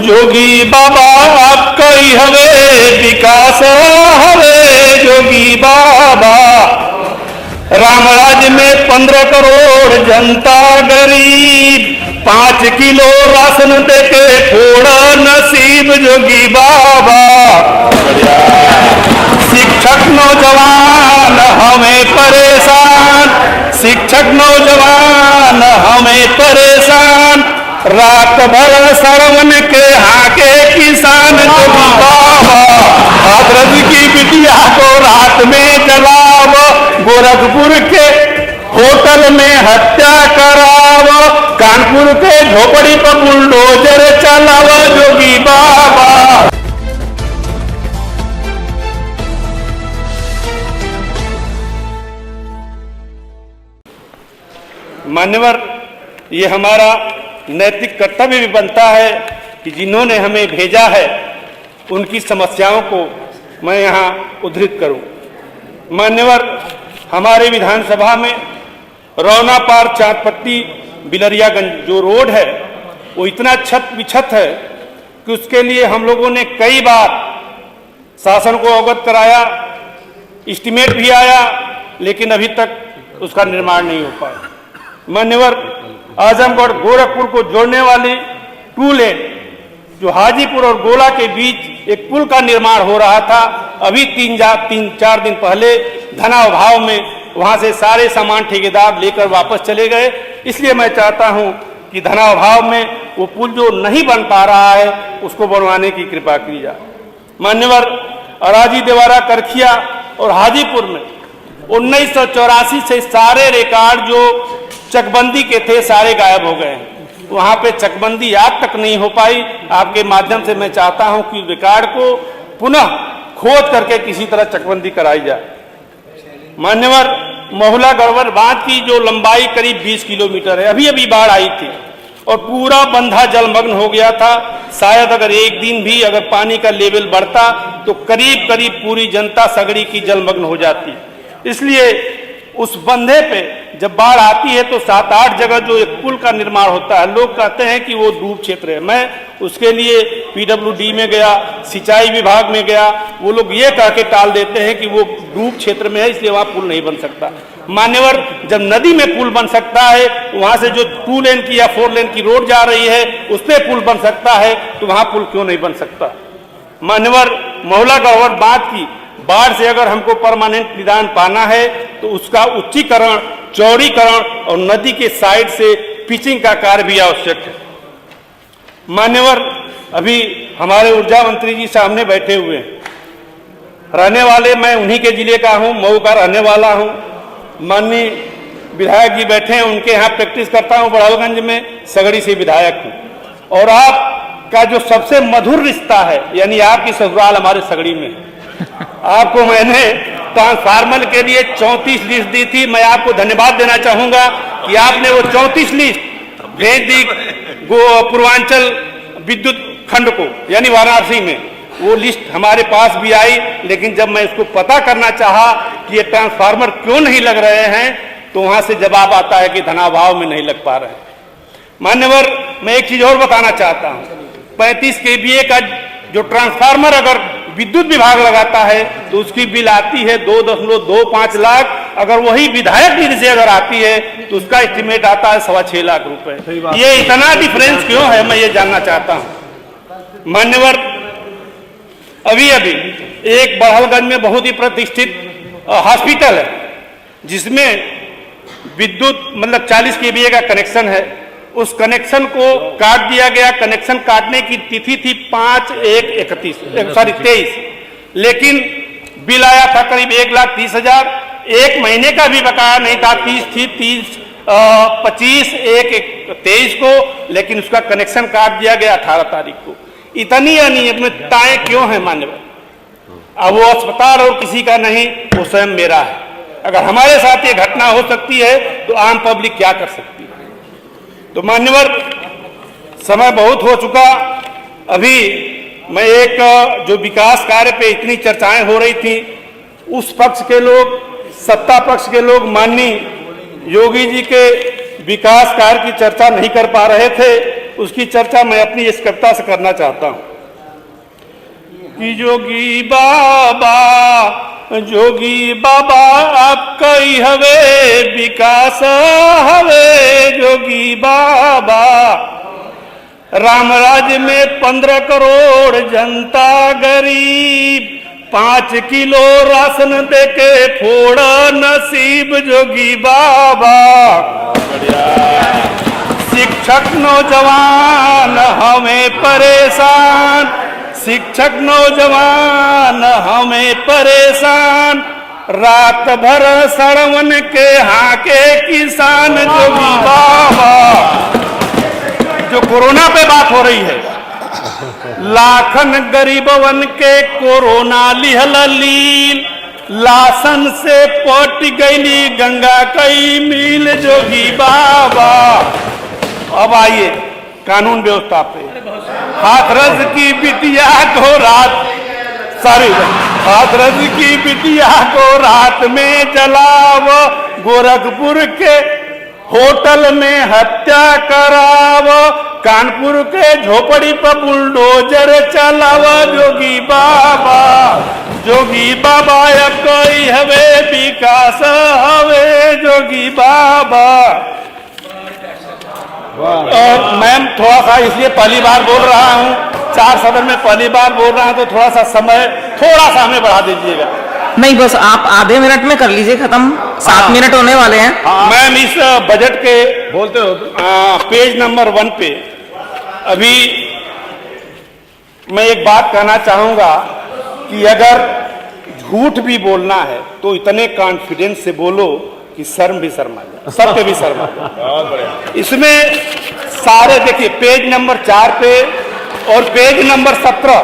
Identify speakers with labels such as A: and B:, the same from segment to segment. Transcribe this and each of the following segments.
A: जोगी बाबा आपका ही हवे विकास हवे जोगी बाबा। राम राज्य में 15 करोड़ जनता गरीब, 5 किलो राशन देके थोड़ा नसीब जोगी बाबा। शिक्षक नौजवान हमें परेशान, शिक्षक नौजवान हमें परेशान, रात भर सरवन के हाके किसान जोगी बाबा। हाथरस की बिटिया को रात में जलाव, गोरखपुर के होटल में हत्या कराव, कानपुर के झोपड़ी पर बुलडोजर चलाव जोगी बाबा। मान्यवर, ये हमारा नैतिक कर्तव्य भी बनता है कि जिन्होंने हमें भेजा है उनकी समस्याओं को मैं यहाँ उद्धृत करूं। मान्यवर, हमारे विधानसभा में रौना पार चांदपट्टी बिलरियागंज जो रोड है वो इतना छत बिछत है कि उसके लिए हम लोगों ने कई बार शासन को अवगत कराया, एस्टीमेट भी आया, लेकिन अभी तक उसका निर्माण नहीं हो पाया। मान्यवर, आजमगढ़ गोरखपुर को जोड़ने वाली 2 लेन जो हाजीपुर और गोला के बीच एक पुल का निर्माण हो रहा था, अभी 3-4 दिन पहले धनाभाव में वहां से सारे सामान ठेकेदार लेकर वापस चले गए। इसलिए मैं चाहता हूं कि धनाभाव में वो पुल जो नहीं बन पा रहा है उसको बनवाने की कृपा की जाए। मान्यवर, अराजी देवारा करखिया और हाजीपुर में 1984 से सारे रिकॉर्ड जो चकबंदी के थे सारे गायब हो गए हैं। वहां पे चकबंदी आज तक नहीं हो पाई। आपके माध्यम से मैं चाहता हूं कि रिकॉर्ड को पुनः खोद करके किसी तरह चकबंदी कराई जाए। मान्यवर, महुला गढ़वर बांध की जो लंबाई करीब 20 किलोमीटर है, अभी अभी बाढ़ आई थी और पूरा बंधा जलमग्न हो गया था। शायद अगर एक दिन भी अगर पानी का लेवल बढ़ता तो करीब करीब पूरी जनता सगड़ी की जलमग्न हो जाती। इसलिए उस बंधे पे जब बाढ़ आती है तो 7-8 जगह जो एक पुल का निर्माण होता है, लोग कहते हैं कि वो डूब क्षेत्र है। मैं उसके लिए PWD में गया, सिंचाई विभाग में गया, वो लोग ये कह के टाल देते हैं कि वो डूब क्षेत्र में है इसलिए वहाँ पुल नहीं बन सकता। मान्यवर, जब नदी में पुल बन सकता है, वहाँ से जो 2 लेन की या 4 लेन की रोड जा रही है उस पर पुल बन सकता है, तो वहाँ पुल क्यों नहीं बन सकता। मान्यवर, महुला गढ़वर बांध की बाढ़ से अगर हमको परमानेंट निदान पाना है तो उसका उच्चीकरण, चौड़ीकरण और नदी के साइड से पिचिंग का कार्य भी आवश्यक है। मान्यवर, अभी हमारे ऊर्जा मंत्री जी सामने बैठे हुए हैं, रहने वाले मैं उन्हीं के जिले का हूं, मऊ का रहने वाला हूं। माननीय विधायक जी बैठे हैं, उनके यहाँ प्रैक्टिस करता हूं बड़ौलगंज में, सगड़ी से विधायक हूं। और आपका जो सबसे मधुर रिश्ता है यानी आपकी ससुराल हमारे सगड़ी में है। आपको मैंने ट्रांसफार्मर के लिए 34 लिस्ट दी थी। मैं आपको धन्यवाद देना चाहूंगा कि आपने वो 34 लिस्ट भेज दी पूर्वांचल विद्युत खंड को यानी वाराणसी में। वो लिस्ट हमारे पास भी आई, लेकिन जब मैं इसको पता करना चाहा कि ये ट्रांसफार्मर क्यों नहीं लग रहे हैं तो वहां से जवाब आता है कि धनाभाव में नहीं लग पा रहे हैं। मान्यवर, मैं एक चीज और बताना चाहता हूं, 35 kVA का जो ट्रांसफार्मर अगर विद्युत विभाग लगाता है तो उसकी बिल आती है 2.25 लाख। अगर वही विधायक निधि से अगर आती है तो उसका एस्टीमेट आता है 6.25 लाख रुपए। ये इतना डिफरेंस क्यों है, मैं ये जानना चाहता हूं। मान्यवर, अभी अभी एक बड़हलगंज में बहुत ही प्रतिष्ठित हॉस्पिटल है जिसमें विद्युत मतलब 40 kVA का कनेक्शन है। उस कनेक्शन को काट दिया गया। कनेक्शन काटने की तिथि थी 5/1/23, लेकिन बिल आया था करीब 1,30,000। 1 महीने का भी बकाया नहीं था, 25/1/23 को, लेकिन उसका कनेक्शन काट दिया गया 18 तारीख को। इतनी अनियमितताएं क्यों है मान्यवर? अब वो अस्पताल और किसी का नहीं, वो स्वयं मेरा है। अगर हमारे साथ ये घटना हो सकती है तो आम पब्लिक क्या कर सकती है? तो मान्यवर, समय बहुत हो चुका। अभी मैं एक जो विकास कार्य पे इतनी चर्चाएं हो रही थी, उस पक्ष के लोग, सत्ता पक्ष के लोग माननीय योगी जी के विकास कार्य की चर्चा नहीं कर पा रहे थे। उसकी चर्चा मैं अपनी इस कविता से करना चाहता हूं कि जोगी बाबा आपका ही हवे विकास हवे। जोगी बाबा राम राज्य में 15 करोड़ जनता गरीब, 5 किलो राशन देके फोड़ नसीब। जोगी बाबा शिक्षक नौजवान हमें परेशान, शिक्षक नौजवान हमें परेशान, रात भर सड़वन के हाके किसान। जोगी बाबा जो कोरोना पे बात हो रही है, लाखन गरीबवन के कोरोना लिहल लील, लासन से पट गईली गंगा कई मील। जोगी बाबा अब आइए कानून व्यवस्था पे। हाथरस की बिटिया को हाथरस की बिटिया को रात में जलाव, गोरखपुर के होटल में हत्या कराव, कानपुर के झोपड़ी पर बुलडोजर चलाव। जोगी बाबा कोई हवे विकास हवे। जोगी बाबा मैम थोड़ा सा इसलिए पहली बार बोल रहा हूँ, 4 सदन में पहली बार बोल रहा हूँ, तो थोड़ा सा हमें बढ़ा दीजिएगा।
B: नहीं, बस आप आधे मिनट में कर लीजिए खत्म, 7 मिनट होने वाले हैं।
A: मैम इस बजट के बोलते हो पेज नंबर 1 पे अभी मैं एक बात कहना चाहूंगा कि अगर झूठ भी बोलना है तो इतने कॉन्फिडेंस से बोलो कि शर्म भी शर्मा जाए, सबके भी शर्मा जाए। इसमें सारे देखिए पेज नंबर 4 पे और पेज नंबर 17,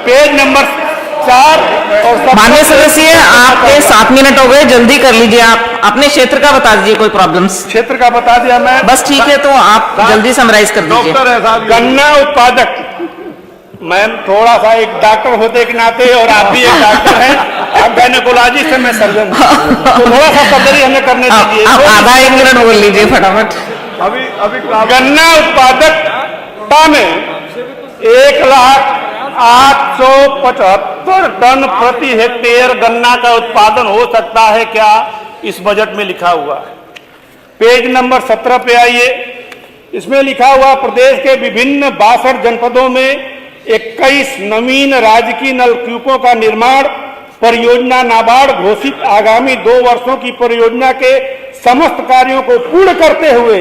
A: पेज नंबर 4 और 17।
B: माननीय सदस्य, आपके 7 मिनट हो गए, जल्दी कर लीजिए। आप अपने क्षेत्र का बता दीजिए, कोई प्रॉब्लम्स?
A: क्षेत्र का बता दिया मैं,
B: बस ठीक है, तो आप जल्दी समराइज कर दीजिए।
A: गन्ना उत्पादक, मैम थोड़ा सा एक डॉक्टर होते के नाते, और आप भी एक डॉक्टर हैं, आप गायनेकोलॉजिस्ट हैं, मैं सर्जन, तो थोड़ा सा सर्जरी हमें करने दीजिए।
B: आप आधा 1 मिनट बोल लीजिए फटाफट।
A: अभी गन्ना उत्पादकता में 1,08,75 टन प्रति हेक्टेयर गन्ना का उत्पादन हो सकता है क्या, इस बजट में लिखा हुआ है। पेज नंबर 17 पे आइए, इसमें लिखा हुआ प्रदेश के विभिन्न 62 जनपदों में 21 नवीन राजकीय नलकूपों का निर्माण परियोजना नाबार्ड घोषित आगामी 2 वर्षों की परियोजना के समस्त कार्यों को पूर्ण करते हुए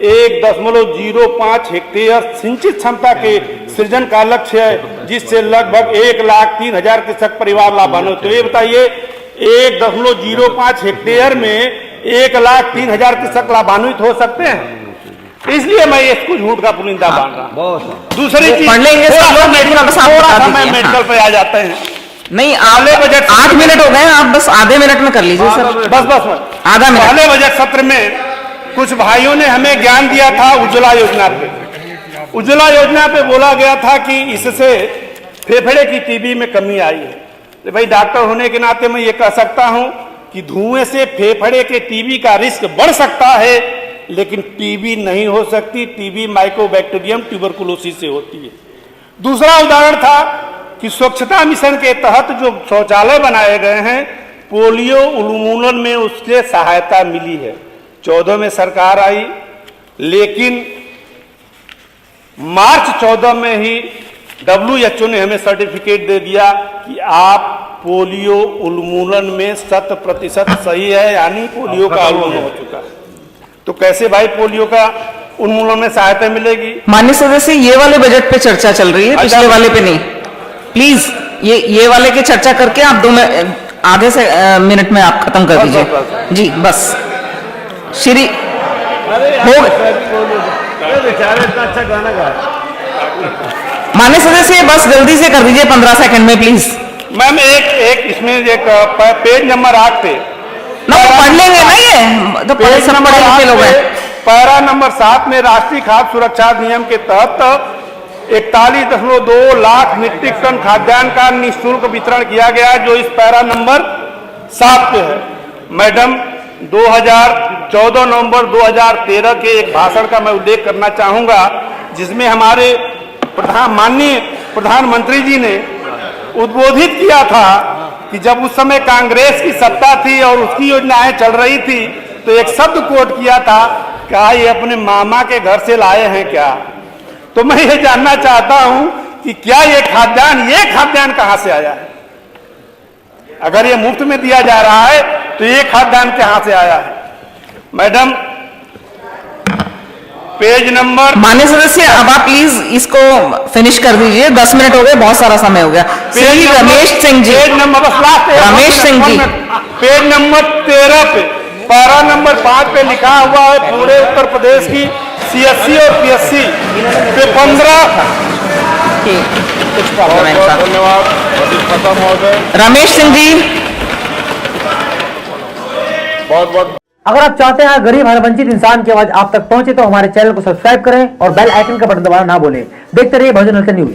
A: 1.05 हेक्टेयर सिंचित क्षमता के सृजन का लक्ष्य है, जिससे लगभग 1,03,000 कृषक परिवार लाभान्वित। तो ये बताइए 1.05 हेक्टेयर में 1,03,000 कृषक लाभान्वित हो सकते हैं? इसलिए मैं इसको झूठ का पुलिंदा मान रहा हूँ। दूसरी चीज मेडिकल पे आ जाते हैं।
B: नहीं, आगे बजट 8 मिनट हो गए, आप बस आधे मिनट में कर लीजिए सर।
A: बस
B: आधा मिनट।
A: पहले बजट सत्र में कुछ भाइयों ने हमें ज्ञान दिया था उज्ज्वला योजना पे। उज्ज्वला योजना पे बोला गया था कि इससे फेफड़े की टीबी में कमी आई है। तो भाई डॉक्टर होने के नाते मैं ये कह सकता हूं कि धुएं से फेफड़े के टीबी का रिस्क बढ़ सकता है, लेकिन टीबी नहीं हो सकती। टीबी माइकोबैक्टीरियम ट्यूबरकुलोसिस से होती है। दूसरा उदाहरण था कि स्वच्छता मिशन के तहत जो शौचालय बनाए गए हैं, पोलियो उन्मूलन में उससे सहायता मिली है। 14 में सरकार आई, लेकिन मार्च 14 में ही WHO ने हमें सर्टिफिकेट दे दिया कि आप पोलियो उन्मूलन में 100% सही है, यानी पोलियो का उन्मूलन हो चुका है। तो कैसे भाई पोलियो का उन्मूलन में सहायता मिलेगी?
B: माननीय सदस्य, ये वाले बजट पे चर्चा चल रही है, पिछले वाले पे नहीं। प्लीज ये वाले की चर्चा करके आप 2 आधे से मिनट में आप खत्म कर दीजिए जी। बस श्री हो
C: अच्छा गाना गा।
B: माननीय सदस्य, बस जल्दी से कर दीजिए 15 सेकंड में प्लीज।
A: मैम एक इसमें एक पेज नंबर 8 पे
B: ना पढ़ लेंगे ना, ये तो पेज नंबर 8 पे लोग हैं।
A: पैरा नंबर 7 में राष्ट्रीय खाद्य सुरक्षा अधिनियम के तहत 41.2 लाख मीट्रिक टन खाद्यान्न का निःशुल्क वितरण किया गया, जो इस पैरा नंबर 7 पे है। मैडम 14 नवंबर 2013 के एक भाषण का मैं उल्लेख करना चाहूंगा, जिसमें हमारे माननीय प्रधानमंत्री जी ने उद्बोधित किया था कि जब उस समय कांग्रेस की सत्ता थी और उसकी योजनाएं चल रही थी तो एक शब्द कोट किया था, क्या ये अपने मामा के घर से लाए हैं क्या? तो मैं ये जानना चाहता हूं कि क्या ये खाद्यान्न कहां से आया है? अगर ये मुफ्त में दिया जा रहा है तो ये खाद्यान्न कहां से आया है? मैडम, पेज नंबर,
B: माननीय सदस्य अब आप प्लीज इसको फिनिश कर दीजिए, 10 मिनट हो गए, बहुत सारा समय हो गया। श्री रमेश सिंह जी,
A: पेज नंबर, बस last
B: Ramesh Singh ji,
A: page number 13 पे पारा नंबर 5 पे लिखा हुआ है पूरे उत्तर प्रदेश की CSC और PSC पे 15।
B: कुछ प्रॉब्लम है सर।
A: धन्यवाद, खत्म हो गए।
B: रमेश सिंह जी,
A: बहुत बहुत।
C: अगर आप चाहते हैं गरीब हर वंचित इंसान की आवाज आप तक पहुंचे तो हमारे चैनल को सब्सक्राइब करें और बेल आइकन का बटन दबाना ना भूलें। देखते रहिए बहुजन हलचल न्यूज।